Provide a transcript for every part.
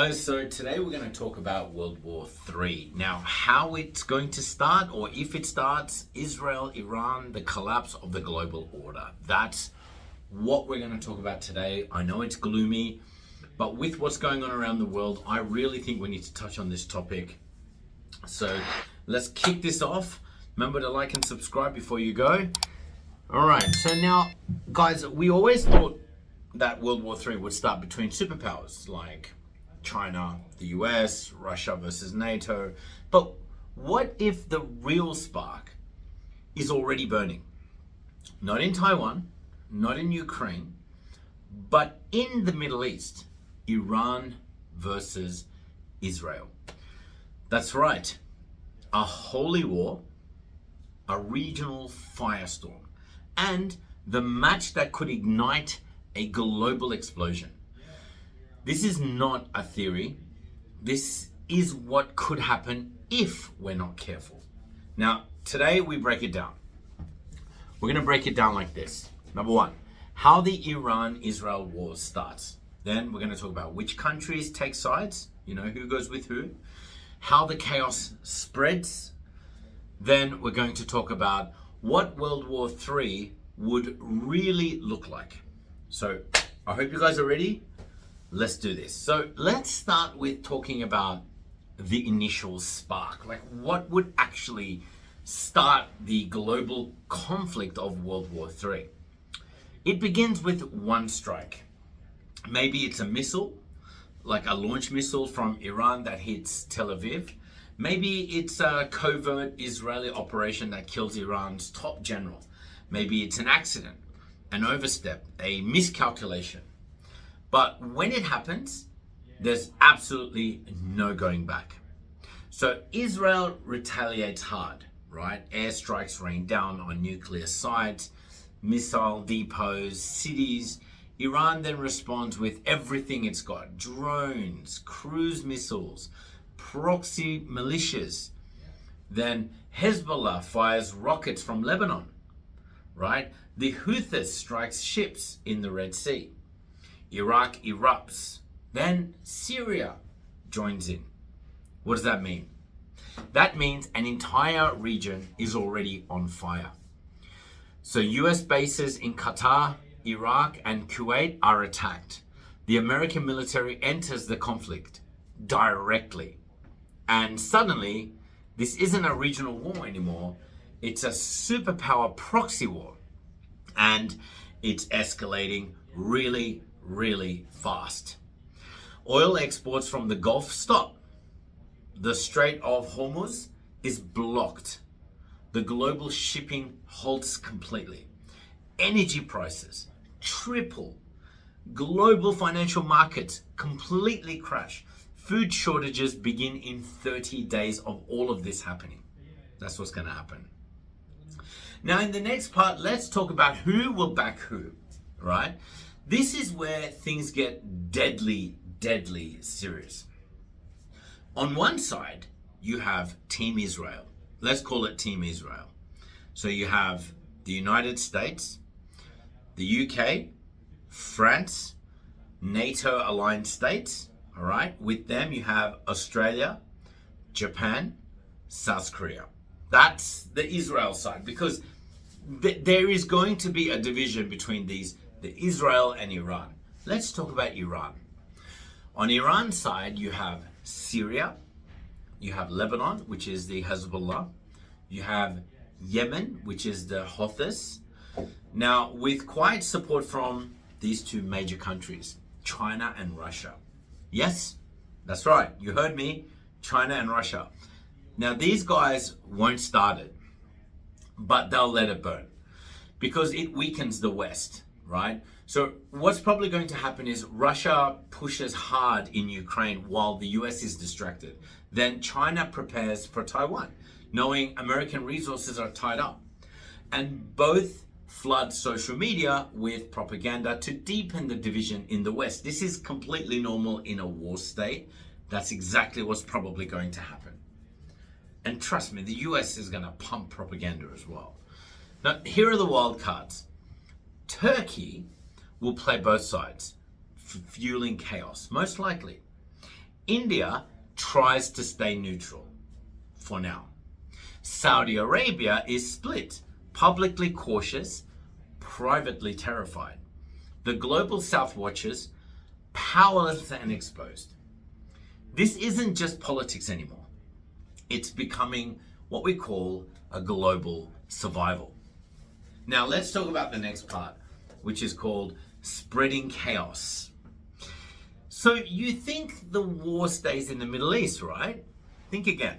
guys, so today we're going to talk about World War III. Now, how it's going to start, or if it starts, Israel, Iran, the collapse of the global order. That's what we're going to talk about today. I know it's gloomy, but with what's going on around the world, I really think we need to touch on this topic. So let's kick this off. Remember to like and subscribe before you go. All right, so now, guys, we always thought that World War III would start between superpowers like China, the US, Russia versus NATO. But what if the real spark is already burning? Not in Taiwan, not in Ukraine, but in the Middle East, Iran versus Israel. That's right, a holy war, a regional firestorm, and the match that could ignite a global explosion. This is not a theory. This is what could happen if we're not careful. Now, today we break it down. We're going to break it down like this. Number one, how the Iran-Israel war starts. Then we're going to talk about which countries take sides, who goes with who, how the chaos spreads. Then we're going to talk about what World War III would really look like. So I hope you guys are ready. Let's do this. So let's start with talking about the initial spark. Like, what would actually start the global conflict of World War III? It begins with one strike. Maybe it's a missile, like a launch missile from Iran that hits Tel Aviv. Maybe it's a covert Israeli operation that kills Iran's top general. Maybe it's an accident, an overstep, a miscalculation. But when it happens, there's absolutely no going back. So Israel retaliates hard, right? Airstrikes rain down on nuclear sites, missile depots, cities. Iran then responds with everything it's got: drones, cruise missiles, proxy militias. Then Hezbollah fires rockets from Lebanon, right? The Houthis strikes ships in the Red Sea. Iraq erupts. Then Syria joins in. What does that mean? That means an entire region is already on fire. So US bases in Qatar, Iraq, and Kuwait are attacked. The American military enters the conflict directly. And suddenly, this isn't a regional war anymore. It's a superpower proxy war. And it's escalating really, really fast. Oil exports from the Gulf stop. The Strait of Hormuz is blocked. The global shipping halts completely. Energy prices triple. Global financial markets completely crash. Food shortages begin in 30 days of all of this happening. That's what's going to happen. Now, in the next part, let's talk about who will back who, right? This is where things get deadly, deadly serious. On one side, you have Team Israel. Let's call it Team Israel. So you have the United States, the UK, France, NATO-aligned states, all right? With them, you have Australia, Japan, South Korea. That's the Israel side, because there is going to be a division between the Israel and Iran. Let's talk about Iran. On Iran's side, you have Syria, you have Lebanon, which is the Hezbollah, you have Yemen, which is the Houthis. Now, with quiet support from these two major countries, China and Russia. Yes, that's right, you heard me, China and Russia. Now, these guys won't start it, but they'll let it burn because it weakens the West, right? So what's probably going to happen is Russia pushes hard in Ukraine while the US is distracted. Then China prepares for Taiwan, knowing American resources are tied up. And both flood social media with propaganda to deepen the division in the West. This is completely normal in a war state. That's exactly what's probably going to happen. And trust me, the US is going to pump propaganda as well. Now, here are the wild cards. Turkey will play both sides, fueling chaos, most likely. India tries to stay neutral for now. Saudi Arabia is split, publicly cautious, privately terrified. The global south watches, powerless and exposed. This isn't just politics anymore. It's becoming what we call a global survival. Now let's talk about the next part, which is called spreading chaos. So you think the war stays in the Middle East, right? Think again.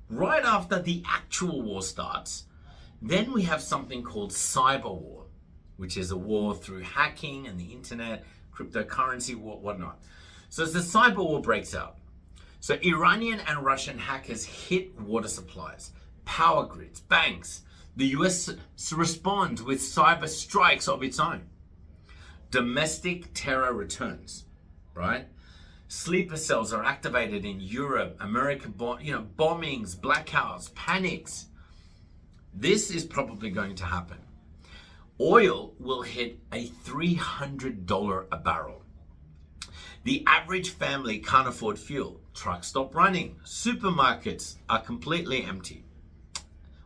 Right after the actual war starts, then we have something called cyber war, which is a war through hacking and the internet, cryptocurrency, whatnot. So as the cyber war breaks out, so Iranian and Russian hackers hit water supplies, power grids, banks. The US responds with cyber strikes of its own. Domestic terror returns, right? Sleeper cells are activated in Europe, America, bombings, blackouts, panics. This is probably going to happen. Oil will hit a $300 a barrel. The average family can't afford fuel. Trucks stop running. Supermarkets are completely empty.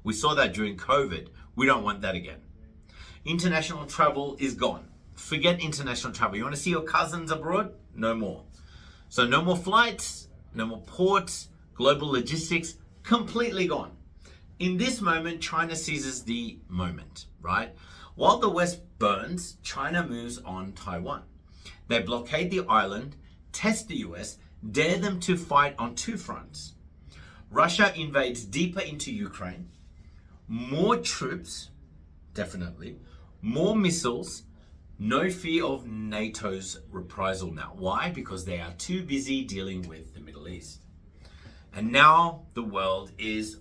We saw that during COVID. We don't want that again. International travel is gone. Forget international travel. You want to see your cousins abroad? No more. So no more flights, no more ports, global logistics, completely gone. In this moment, China seizes the moment, right? While the West burns, China moves on Taiwan. They blockade the island, test the US, dare them to fight on two fronts. Russia invades deeper into Ukraine. More troops, definitely. More missiles. No fear of NATO's reprisal now. Why? Because they are too busy dealing with the Middle East. And now the world is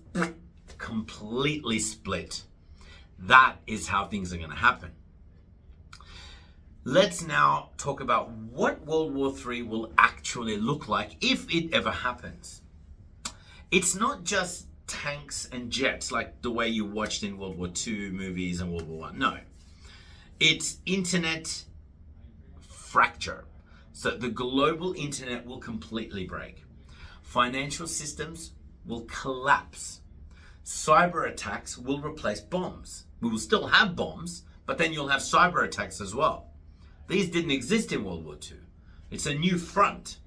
completely split. That is how things are going to happen. Let's now talk about what World War III will actually look like if it ever happens. It's not just tanks and jets like the way you watched in World War II movies and World War I. No. It's internet fracture. So the global internet will completely break. Financial systems will collapse. Cyber attacks will replace bombs. We will still have bombs, but then you'll have cyber attacks as well. These didn't exist in World War II. It's a new front.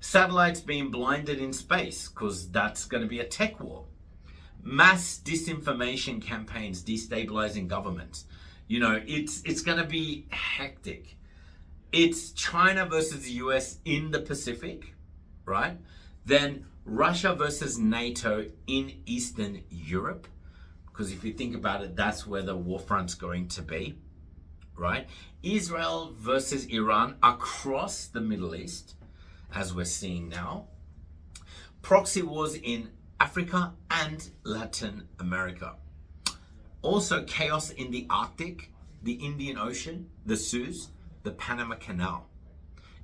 Satellites being blinded in space, because that's going to be a tech war. Mass disinformation campaigns destabilizing governments. It's going to be hectic. It's China versus the US in the Pacific, right? Then Russia versus NATO in Eastern Europe. Because if you think about it, that's where the war front's going to be, right? Israel versus Iran across the Middle East, as we're seeing now. Proxy wars in Africa and Latin America. Also chaos in the Arctic, the Indian Ocean, the Suez, the Panama Canal.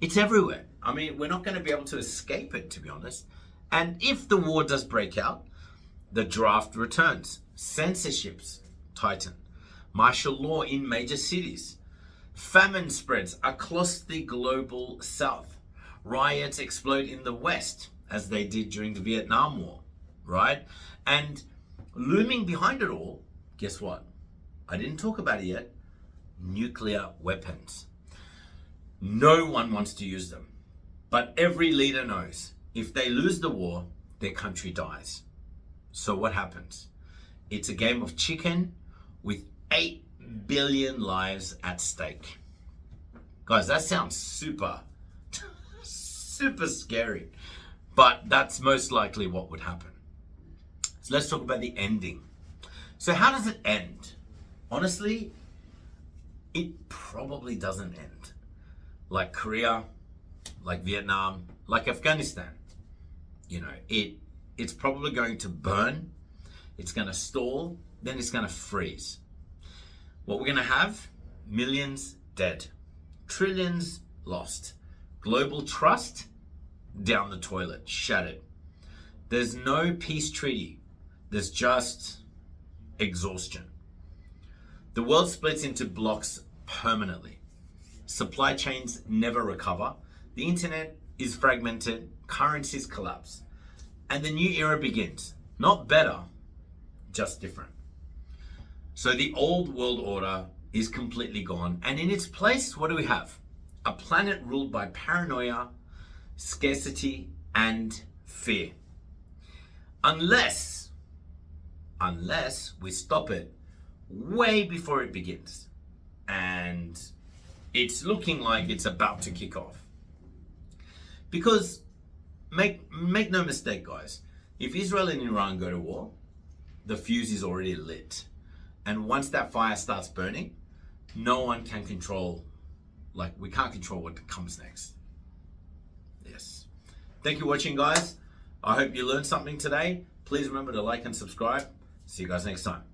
It's everywhere. I mean, we're not going to be able to escape it, to be honest. And if the war does break out, the draft returns. Censorships tighten. Martial law in major cities. Famine spreads across the global south. Riots explode in the west, as they did during the Vietnam War, right? And looming behind it all, guess what? I didn't talk about it yet. Nuclear weapons. No one wants to use them. But every leader knows if they lose the war, their country dies. So what happens? It's a game of chicken with 8 billion lives at stake. Guys, that sounds super scary. But that's most likely what would happen. So let's talk about the ending. So how does it end? Honestly, it probably doesn't end. Like Korea, like Vietnam, like Afghanistan. It's probably going to burn. It's going to stall, then it's going to freeze. What we're going to have? Millions dead. Trillions lost. Global trust down the toilet, shattered. There's no peace treaty. There's just exhaustion. The world splits into blocks permanently. Supply chains never recover. The internet is fragmented, currencies collapse, and the new era begins. Not better, just different. So the old world order is completely gone, and in its place, what do we have? A planet ruled by paranoia, scarcity, and fear. Unless we stop it way before it begins. And it's looking like it's about to kick off. Because make no mistake, guys, if Israel and Iran go to war, the fuse is already lit. And once that fire starts burning, no one can control, we can't control what comes next. Yes. Thank you for watching, guys. I hope you learned something today. Please remember to like and subscribe. See you guys next time.